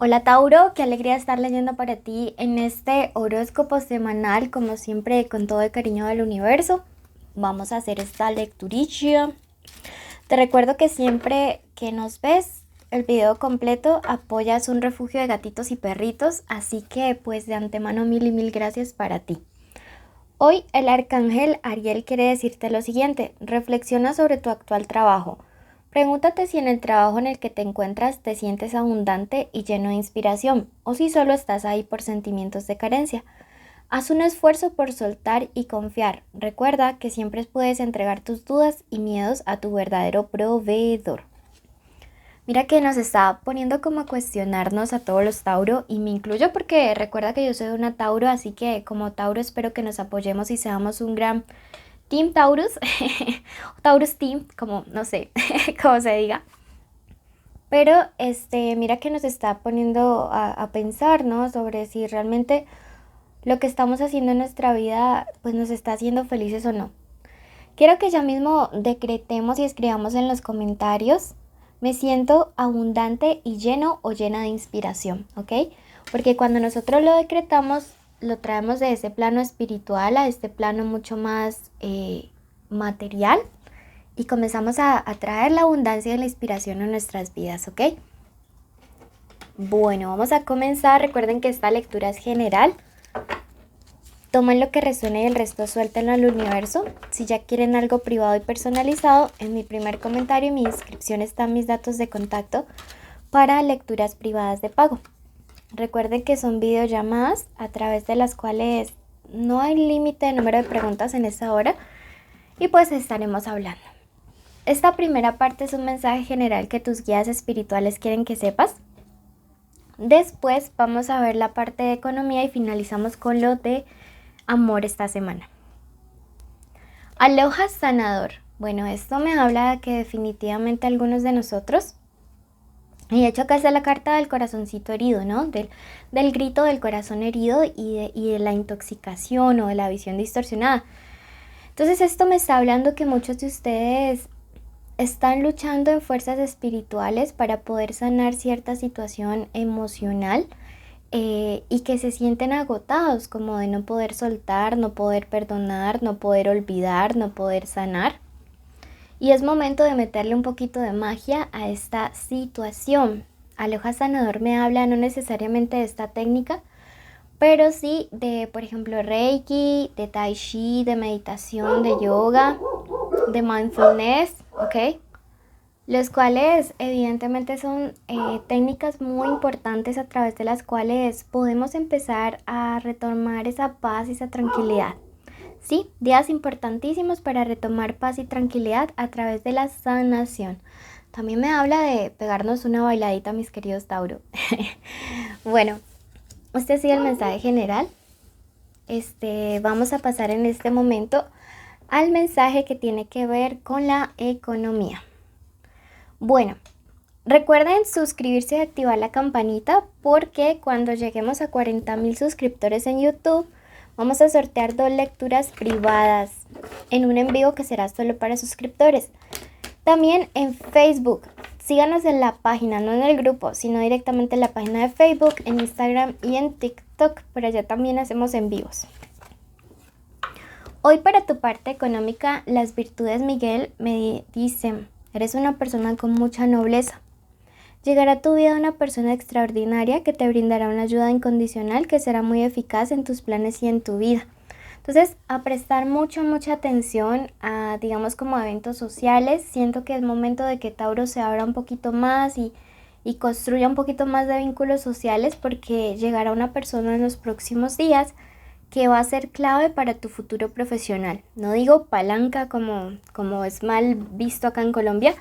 Hola Tauro, qué alegría estar leyendo para ti en este horóscopo semanal, como siempre con todo el cariño del universo. Vamos a hacer esta lecturilla. Te recuerdo que siempre que nos ves el video completo apoyas un refugio de gatitos y perritos, así que pues de antemano mil y mil gracias para ti. Hoy el arcángel Ariel quiere decirte lo siguiente: reflexiona sobre tu actual trabajo. Pregúntate si en el trabajo en el que te encuentras te sientes abundante y lleno de inspiración, o si solo estás ahí por sentimientos de carencia. Haz un esfuerzo por soltar y confiar. Recuerda que siempre puedes entregar tus dudas y miedos a tu verdadero proveedor. Mira que nos está poniendo como a cuestionarnos a todos los Tauro, y me incluyo porque recuerda que yo soy una Tauro, así que como Tauro espero que nos apoyemos y seamos un gran Team Taurus, Taurus Team, como no sé cómo se diga. Pero mira que nos está poniendo a pensar, ¿no? Sobre si realmente lo que estamos haciendo en nuestra vida pues nos está haciendo felices o no. Quiero que ya mismo decretemos y escribamos en los comentarios: me siento abundante y lleno o llena de inspiración, ¿ok? Porque cuando nosotros lo decretamos, lo traemos de ese plano espiritual a este plano mucho más material, y comenzamos a traer la abundancia y la inspiración a nuestras vidas, ¿ok? Bueno, vamos a comenzar. Recuerden que esta lectura es general. Tomen lo que resuene y el resto suéltenlo al universo. Si ya quieren algo privado y personalizado, en mi primer comentario y mi descripción están mis datos de contacto para lecturas privadas de pago. Recuerden que son videollamadas a través de las cuales no hay límite de número de preguntas en esta hora, y pues estaremos hablando. Esta primera parte es un mensaje general que tus guías espirituales quieren que sepas. Después vamos a ver la parte de economía y finalizamos con lo de amor esta semana. Aloha sanador. Bueno, esto me habla de que definitivamente algunos de nosotros, y de hecho acá está la carta del corazoncito herido, ¿no? Del grito del corazón herido y de la intoxicación o de la visión distorsionada. Entonces esto me está hablando que muchos de ustedes están luchando en fuerzas espirituales para poder sanar cierta situación emocional, y que se sienten agotados, como de no poder soltar, no poder perdonar, no poder olvidar, no poder sanar. Y es momento de meterle un poquito de magia a esta situación. Aloha sanador me habla no necesariamente de esta técnica, pero sí de, por ejemplo, Reiki, de Tai Chi, de meditación, de yoga, de mindfulness, ¿ok? Los cuales evidentemente son técnicas muy importantes a través de las cuales podemos empezar a retomar esa paz y esa tranquilidad. Sí, días importantísimos para retomar paz y tranquilidad a través de la sanación. También me habla de pegarnos una bailadita, mis queridos Tauro. Bueno, este ha sido el mensaje general. Vamos a pasar en este momento al mensaje que tiene que ver con la economía. Bueno, recuerden suscribirse y activar la campanita, porque cuando lleguemos a 40,000 suscriptores en YouTube vamos a sortear 2 lecturas privadas en un en vivo que será solo para suscriptores. También en Facebook, síganos en la página, no en el grupo, sino directamente en la página de Facebook, en Instagram y en TikTok. Por allá también hacemos en vivos. Hoy para tu parte económica, las virtudes Miguel me dicen: eres una persona con mucha nobleza. Llegará a tu vida una persona extraordinaria que te brindará una ayuda incondicional que será muy eficaz en tus planes y en tu vida. Entonces, a prestar mucha atención a, digamos, como eventos sociales. Siento que es momento de que Tauro se abra un poquito más y construya un poquito más de vínculos sociales, porque llegará una persona en los próximos días que va a ser clave para tu futuro profesional. No digo palanca como es mal visto acá en Colombia,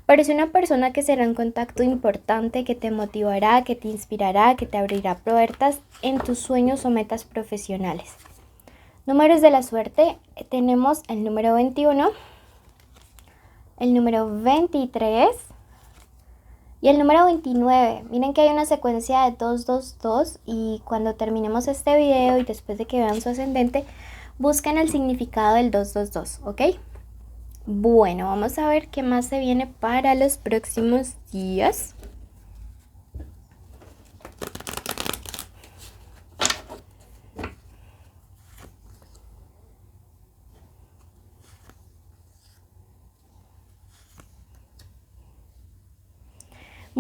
pero es una persona que será un contacto importante, que te motivará, que te inspirará, que te abrirá puertas en tus sueños o metas profesionales. Números de la suerte: tenemos el número 21, el número 23 y el número 29. Miren que hay una secuencia de 222, y cuando terminemos este video y después de que vean su ascendente, busquen el significado del 222, ¿ok? Bueno, vamos a ver qué más se viene para los próximos días.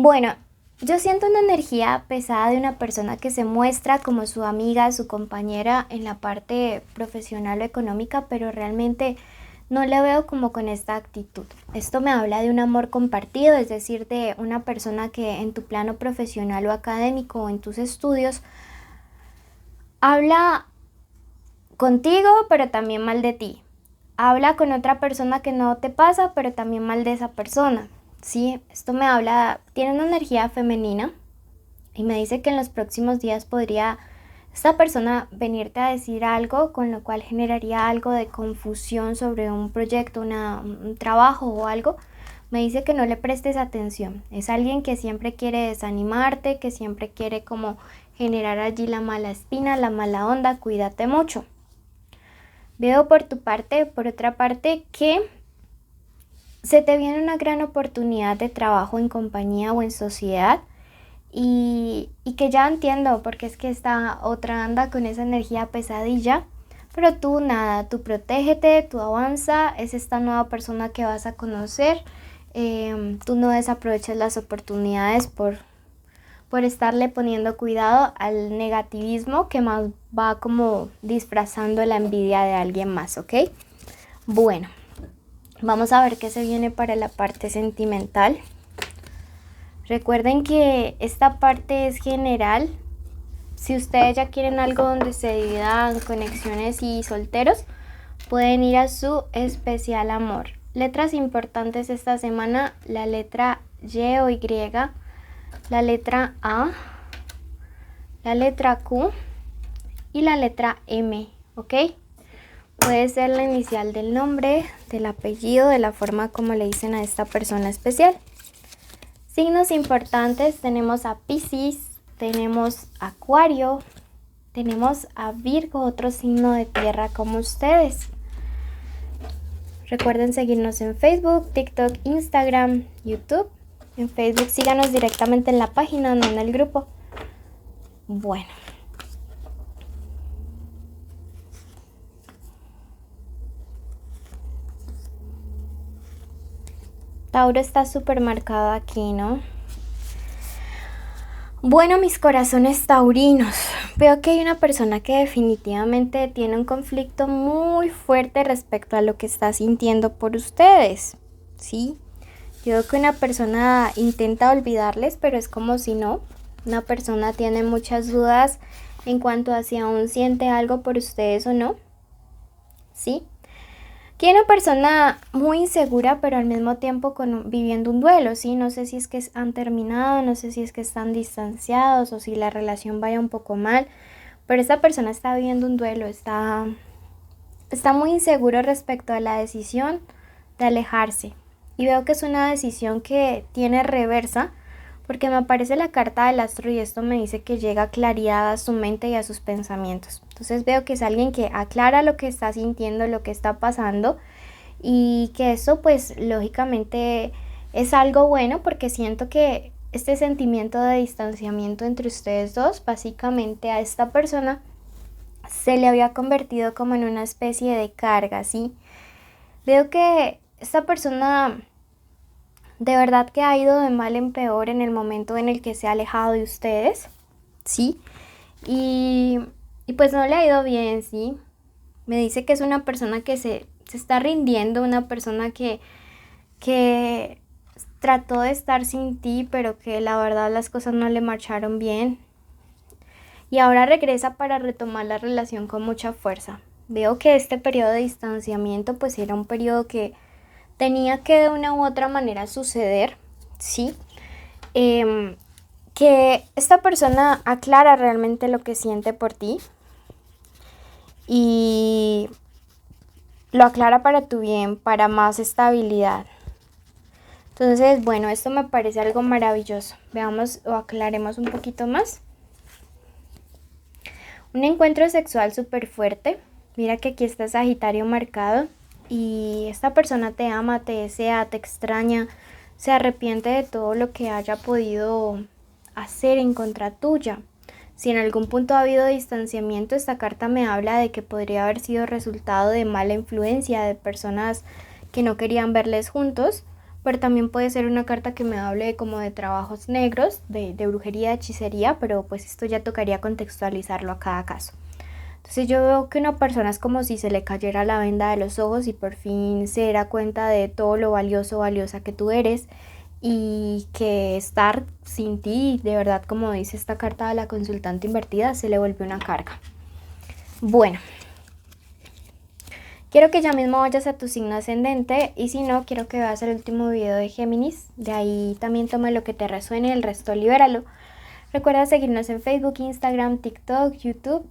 Bueno, yo siento una energía pesada de una persona que se muestra como su amiga, su compañera en la parte profesional o económica, pero realmente no la veo como con esta actitud. Esto me habla de un amor compartido, es decir, de una persona que en tu plano profesional o académico o en tus estudios habla contigo, pero también mal de ti. Habla con otra persona que no te pasa, pero también mal de esa persona. Sí, esto me habla, tiene una energía femenina y me dice que en los próximos días podría esta persona venirte a decir algo con lo cual generaría algo de confusión sobre un proyecto, un trabajo o algo. Me dice que no le prestes atención. Es alguien que siempre quiere desanimarte, que siempre quiere como generar allí la mala espina, la mala onda. Cuídate mucho. Veo por tu parte, por otra parte, que se te viene una gran oportunidad de trabajo en compañía o en sociedad y que ya entiendo porque es que esta otra anda con esa energía pesadilla, pero tú nada, tú protégete, tú avanza, es esta nueva persona que vas a conocer, tú no desaproveches las oportunidades por estarle poniendo cuidado al negativismo que más va como disfrazando la envidia de alguien más, ¿ok? Bueno, vamos a ver qué se viene para la parte sentimental. Recuerden que esta parte es general. Si ustedes ya quieren algo donde se dividan conexiones y solteros, pueden ir a su especial amor. Letras importantes esta semana, la letra Y o Y, la letra A, la letra Q y la letra M, ¿ok? Puede ser la inicial del nombre, del apellido, de la forma como le dicen a esta persona especial. Signos importantes, tenemos a Piscis, tenemos a Acuario, tenemos a Virgo, otro signo de tierra como ustedes. Recuerden seguirnos en Facebook, TikTok, Instagram, YouTube. En Facebook síganos directamente en la página, no en el grupo. Bueno. Tauro está súper marcado aquí, ¿no? Bueno, mis corazones taurinos, veo que hay una persona que definitivamente tiene un conflicto muy fuerte respecto a lo que está sintiendo por ustedes, ¿sí? Yo veo que una persona intenta olvidarles, pero es como si no. Una persona tiene muchas dudas en cuanto a si aún siente algo por ustedes o no, ¿sí? Que hay una persona muy insegura, pero al mismo tiempo viviendo un duelo, ¿sí? No sé si es que han terminado, no sé si es que están distanciados o si la relación vaya un poco mal, pero esta persona está viviendo un duelo, está muy inseguro respecto a la decisión de alejarse. Y veo que es una decisión que tiene reversa, porque me aparece la carta del astro y esto me dice que llega claridad a su mente y a sus pensamientos. Entonces veo que es alguien que aclara lo que está sintiendo, lo que está pasando y que eso pues lógicamente es algo bueno porque siento que este sentimiento de distanciamiento entre ustedes dos, básicamente a esta persona se le había convertido como en una especie de carga, ¿sí? Veo que esta persona de verdad que ha ido de mal en peor en el momento en el que se ha alejado de ustedes, ¿sí? Y pues no le ha ido bien, ¿sí? Me dice que es una persona que se está rindiendo, una persona que trató de estar sin ti, pero que la verdad las cosas no le marcharon bien. Y ahora regresa para retomar la relación con mucha fuerza. Veo que este periodo de distanciamiento pues era un periodo que tenía que de una u otra manera suceder, ¿sí? Que esta persona aclara realmente lo que siente por ti y lo aclara para tu bien, para más estabilidad. Entonces, bueno, esto me parece algo maravilloso. Veamos o aclaremos un poquito más. Un encuentro sexual súper fuerte. Mira que aquí está Sagitario marcado. Y esta persona te ama, te desea, te extraña, se arrepiente de todo lo que haya podido hacer en contra tuya. Si en algún punto ha habido distanciamiento, esta carta me habla de que podría haber sido resultado de mala influencia, de personas que no querían verles juntos, pero también puede ser una carta que me hable como de trabajos negros, de brujería, hechicería, pero pues esto ya tocaría contextualizarlo a cada caso. Entonces yo veo que una persona es como si se le cayera la venda de los ojos y por fin se diera cuenta de todo lo valioso o valiosa que tú eres y que estar sin ti, de verdad, como dice esta carta de la consultante invertida, se le vuelve una carga. Bueno, quiero que ya mismo vayas a tu signo ascendente y si no, quiero que veas el último video de Géminis. De ahí también toma lo que te resuene, el resto libéralo. Recuerda seguirnos en Facebook, Instagram, TikTok, YouTube.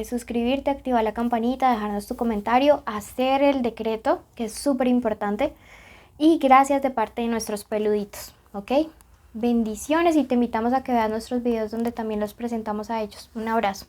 Suscribirte, activar la campanita, dejarnos tu comentario, hacer el decreto, que es súper importante. Y gracias de parte de nuestros peluditos, ¿ok? Bendiciones y te invitamos a que veas nuestros videos donde también los presentamos a ellos. Un abrazo.